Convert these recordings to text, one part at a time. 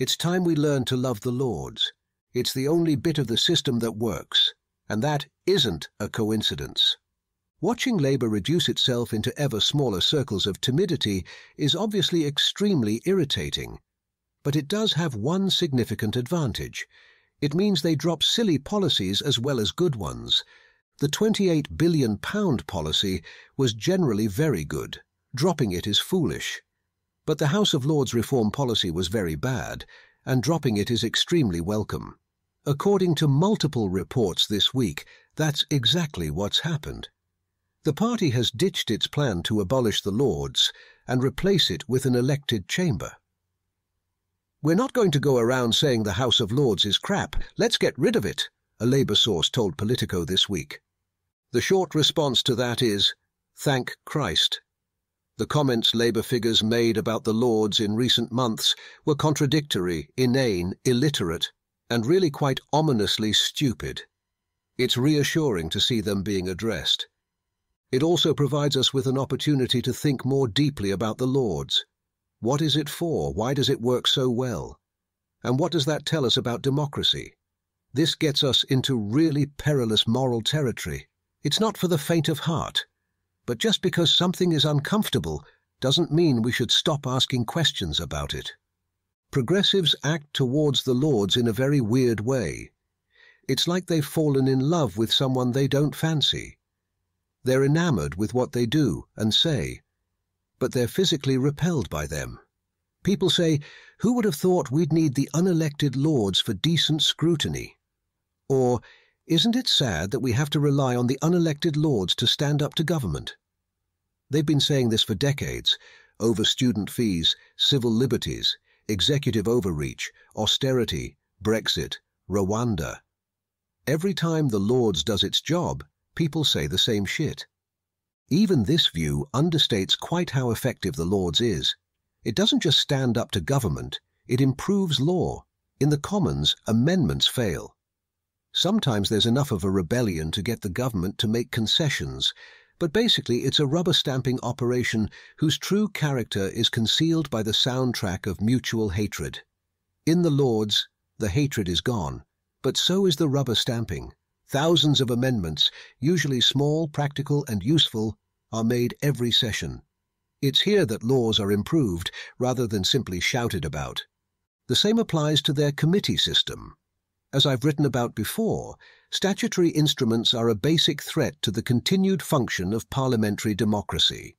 It's time we learn to love the Lords. It's the only bit of the system that works, and that isn't a coincidence. Watching Labour reduce itself into ever smaller circles of timidity is obviously extremely irritating. But it does have one significant advantage. It means they drop silly policies as well as good ones. The £28 billion policy was generally very good. Dropping it is foolish. But the House of Lords reform policy was very bad, and dropping it is extremely welcome. According to multiple reports this week, that's exactly what's happened. The party has ditched its plan to abolish the Lords and replace it with an elected chamber. "We're not going to go around saying the House of Lords is crap. Let's get rid of it," a Labour source told Politico this week. The short response to that is, thank Christ. The comments Labour figures made about the Lords in recent months were contradictory, inane, illiterate, and really quite ominously stupid. It's reassuring to see them being addressed. It also provides us with an opportunity to think more deeply about the Lords. What is it for? Why does it work so well? And what does that tell us about democracy? This gets us into really perilous moral territory. It's not for the faint of heart. But just because something is uncomfortable doesn't mean we should stop asking questions about it. Progressives act towards the Lords in a very weird way. It's like they've fallen in love with someone they don't fancy. They're enamored with what they do and say, but they're physically repelled by them. People say, "Who would have thought we'd need the unelected Lords for decent scrutiny?" Or, "Isn't it sad that we have to rely on the unelected Lords to stand up to government?" They've been saying this for decades, over student fees, civil liberties, executive overreach, austerity, Brexit, Rwanda. Every time the Lords does its job, people say the same shit. Even this view understates quite how effective the Lords is. It doesn't just stand up to government, it improves law. In the Commons, amendments fail. Sometimes there's enough of a rebellion to get the government to make concessions, but basically it's a rubber-stamping operation whose true character is concealed by the soundtrack of mutual hatred. In the Lords, the hatred is gone, but so is the rubber-stamping. Thousands of amendments, usually small, practical and useful, are made every session. It's here that laws are improved rather than simply shouted about. The same applies to their committee system. As I've written about before, statutory instruments are a basic threat to the continued function of parliamentary democracy.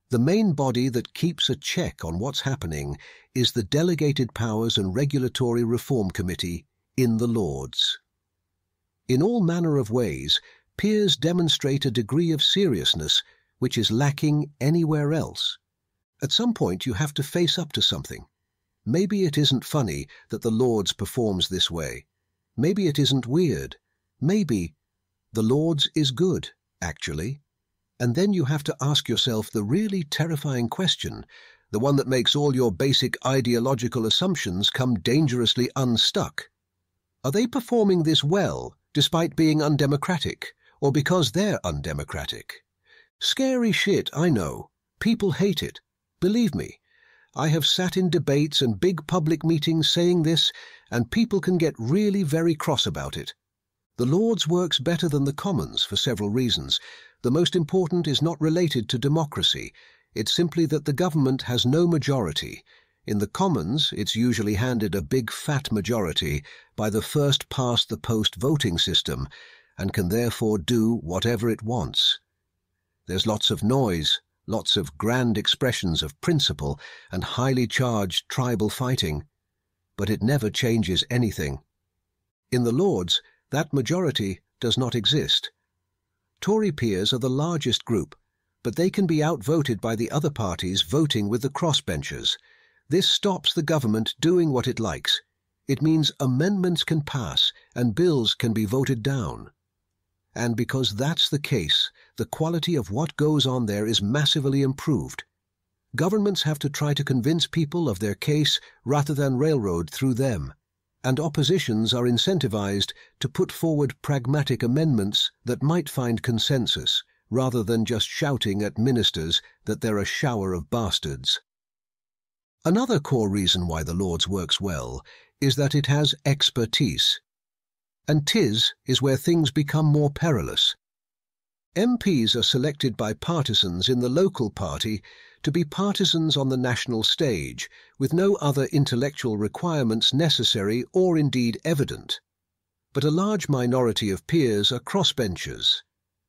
The main body that keeps a check on what's happening is the Delegated Powers and Regulatory Reform Committee in the Lords. In all manner of ways, peers demonstrate a degree of seriousness which is lacking anywhere else. At some point you have to face up to something. Maybe it isn't funny that the Lords performs this way. Maybe it isn't weird. Maybe the Lords is good, actually. And then you have to ask yourself the really terrifying question, the one that makes all your basic ideological assumptions come dangerously unstuck. Are they performing this well, despite being undemocratic, or because they're undemocratic? Scary shit, I know. People hate it. Believe me. I have sat in debates and big public meetings saying this, and people can get really very cross about it. The Lords works better than the Commons for several reasons. The most important is not related to democracy. It's simply that the government has no majority. In the Commons, it's usually handed a big fat majority by the first-past-the-post voting system, and can therefore do whatever it wants. There's lots of noise, lots of grand expressions of principle and highly charged tribal fighting, but it never changes anything. In the Lords, that majority does not exist. Tory peers are the largest group, but they can be outvoted by the other parties voting with the crossbenchers. This stops the government doing what it likes. It means amendments can pass and bills can be voted down. And because that's the case, the quality of what goes on there is massively improved. Governments have to try to convince people of their case rather than railroad through them, and oppositions are incentivized to put forward pragmatic amendments that might find consensus, rather than just shouting at ministers that they're a shower of bastards. Another core reason why the Lords works well is that it has expertise. And 'tis is where things become more perilous. MPs are selected by partisans in the local party to be partisans on the national stage, with no other intellectual requirements necessary or indeed evident. But a large minority of peers are crossbenchers.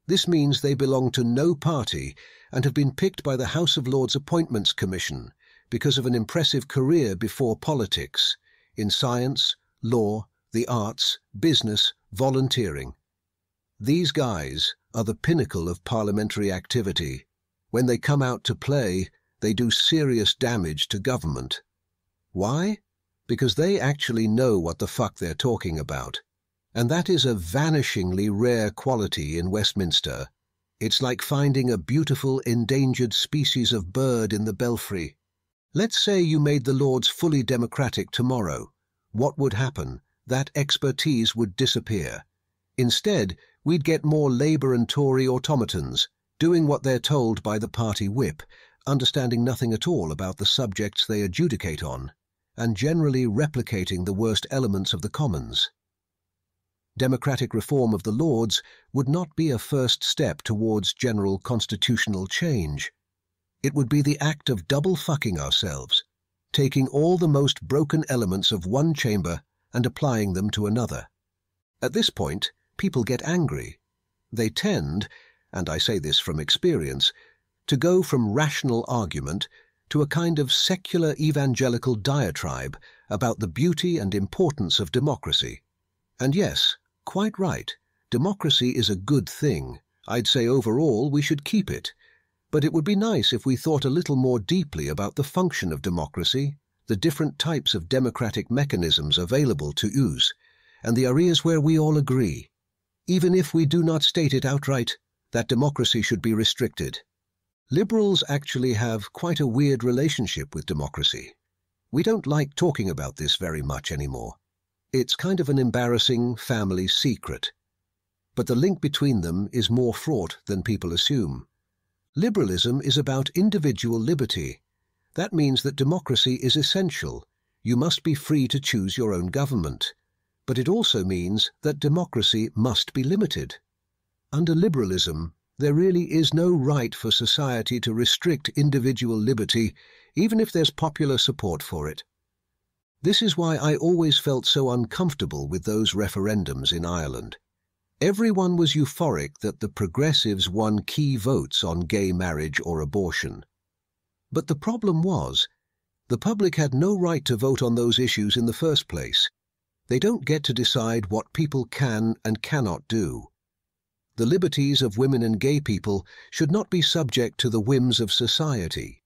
This means they belong to no party and have been picked by the House of Lords Appointments Commission because of an impressive career before politics, in science, law, the arts, business, volunteering. These guys are the pinnacle of parliamentary activity. When they come out to play, they do serious damage to government. Why? Because they actually know what the fuck they're talking about. And that is a vanishingly rare quality in Westminster. It's like finding a beautiful endangered species of bird in the belfry. Let's say you made the Lords fully democratic tomorrow. What would happen? That expertise would disappear. Instead, we'd get more Labour and Tory automatons, doing what they're told by the party whip, understanding nothing at all about the subjects they adjudicate on, and generally replicating the worst elements of the Commons. Democratic reform of the Lords would not be a first step towards general constitutional change. It would be the act of double-fucking ourselves, taking all the most broken elements of one chamber and applying them to another. At this point, people get angry. They tend, and I say this from experience, to go from rational argument to a kind of secular evangelical diatribe about the beauty and importance of democracy. And yes, quite right, democracy is a good thing. I'd say overall we should keep it. But it would be nice if we thought a little more deeply about the function of democracy, the different types of democratic mechanisms available to use, and the areas where we all agree, even if we do not state it outright, that democracy should be restricted. Liberals actually have quite a weird relationship with democracy. We don't like talking about this very much anymore. It's kind of an embarrassing family secret. But the link between them is more fraught than people assume. Liberalism is about individual liberty. That means that democracy is essential. You must be free to choose your own government. But it also means that democracy must be limited. Under liberalism, there really is no right for society to restrict individual liberty, even if there's popular support for it. This is why I always felt so uncomfortable with those referendums in Ireland. Everyone was euphoric that the progressives won key votes on gay marriage or abortion. But the problem was, the public had no right to vote on those issues in the first place. They don't get to decide what people can and cannot do. The liberties of women and gay people should not be subject to the whims of society.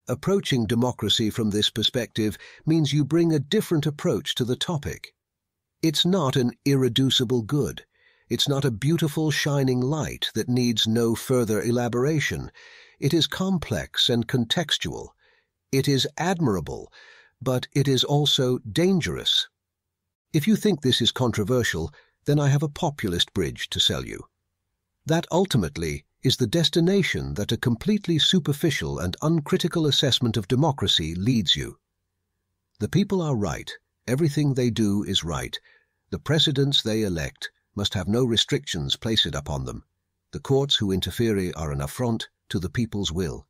Approaching democracy from this perspective means you bring a different approach to the topic. It's not an irreducible good. It's not a beautiful shining light that needs no further elaboration. It is complex and contextual. It is admirable, but it is also dangerous. If you think this is controversial, then I have a populist bridge to sell you. That ultimately is the destination that a completely superficial and uncritical assessment of democracy leads you. The people are right. Everything they do is right. The presidents they elect must have no restrictions placed upon them. The courts who interfere are an affront to the people's will.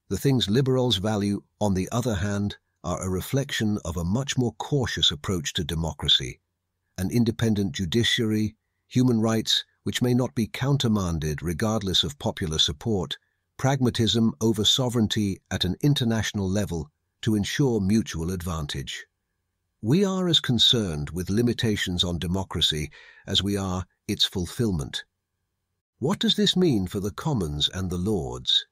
The things liberals value, on the other hand, are a reflection of a much more cautious approach to democracy, an independent judiciary, human rights which may not be countermanded regardless of popular support, pragmatism over sovereignty at an international level to ensure mutual advantage. We are as concerned with limitations on democracy as we are its fulfillment. What does this mean for the Commons and the Lords?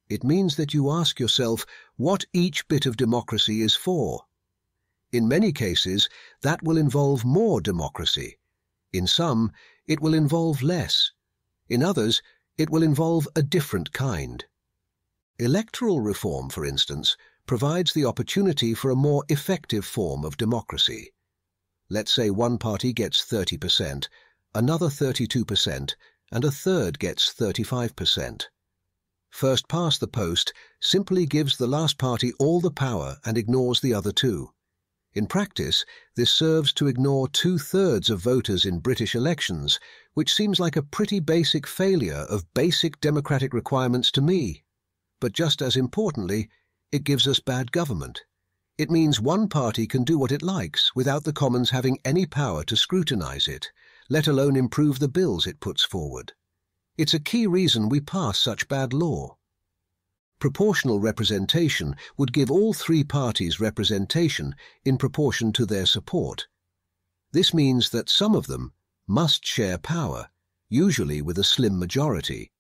It means that you ask yourself what each bit of democracy is for. In many cases, that will involve more democracy. In some, it will involve less. In others, it will involve a different kind. Electoral reform, for instance, provides the opportunity for a more effective form of democracy. Let's say one party gets 30%, another 32%, and a third gets 35%. First past the post simply gives the last party all the power and ignores the other two. In practice, this serves to ignore 2/3 of voters in British elections, which seems like a pretty basic failure of basic democratic requirements to me. But just as importantly, it gives us bad government. It means one party can do what it likes without the Commons having any power to scrutinise it, let alone improve the bills it puts forward. It's a key reason we pass such bad law. Proportional representation would give all three parties representation in proportion to their support. This means that some of them must share power, usually with a slim majority.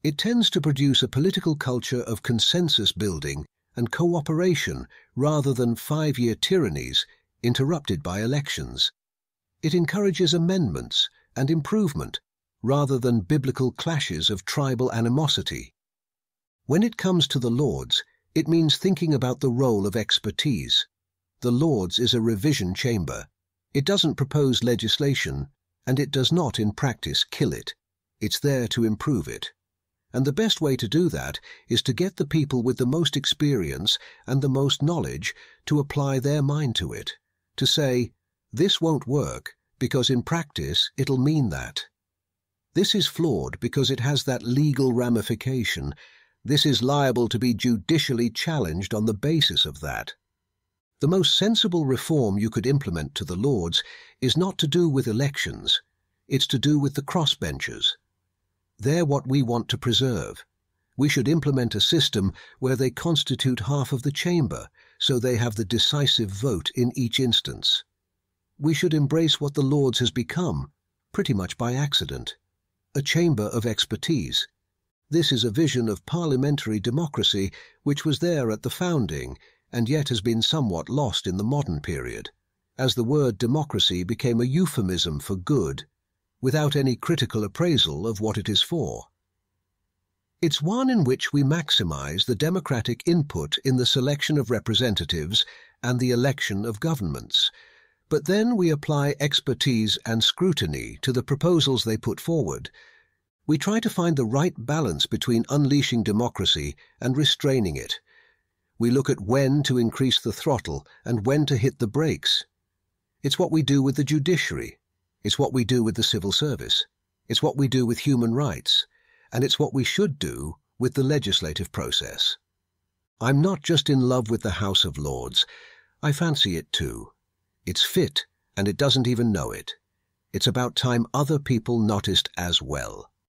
It tends to produce a political culture of consensus building and cooperation rather than 5-year tyrannies interrupted by elections. It encourages amendments and improvement rather than biblical clashes of tribal animosity. When it comes to the Lords, it means thinking about the role of expertise. The Lords is a revision chamber. It doesn't propose legislation, and it does not in practice kill it. It's there to improve it. And the best way to do that is to get the people with the most experience and the most knowledge to apply their mind to it, to say, this won't work because in practice it'll mean that. This is flawed because it has that legal ramification. This is liable to be judicially challenged on the basis of that. The most sensible reform you could implement to the Lords is not to do with elections. It's to do with the crossbenchers. They're what we want to preserve. We should implement a system where they constitute half of the chamber, so they have the decisive vote in each instance. We should embrace what the Lords has become, pretty much by accident, a chamber of expertise. This is a vision of parliamentary democracy which was there at the founding and yet has been somewhat lost in the modern period, as the word democracy became a euphemism for good, without any critical appraisal of what it is for. It's one in which we maximize the democratic input in the selection of representatives and the election of governments, but then we apply expertise and scrutiny to the proposals they put forward. We try to find the right balance between unleashing democracy and restraining it. We look at when to increase the throttle and when to hit the brakes. It's what we do with the judiciary. It's what we do with the civil service. It's what we do with human rights. And it's what we should do with the legislative process. I'm not just in love with the House of Lords. I fancy it too. It's fit, and it doesn't even know it. It's about time other people noticed as well.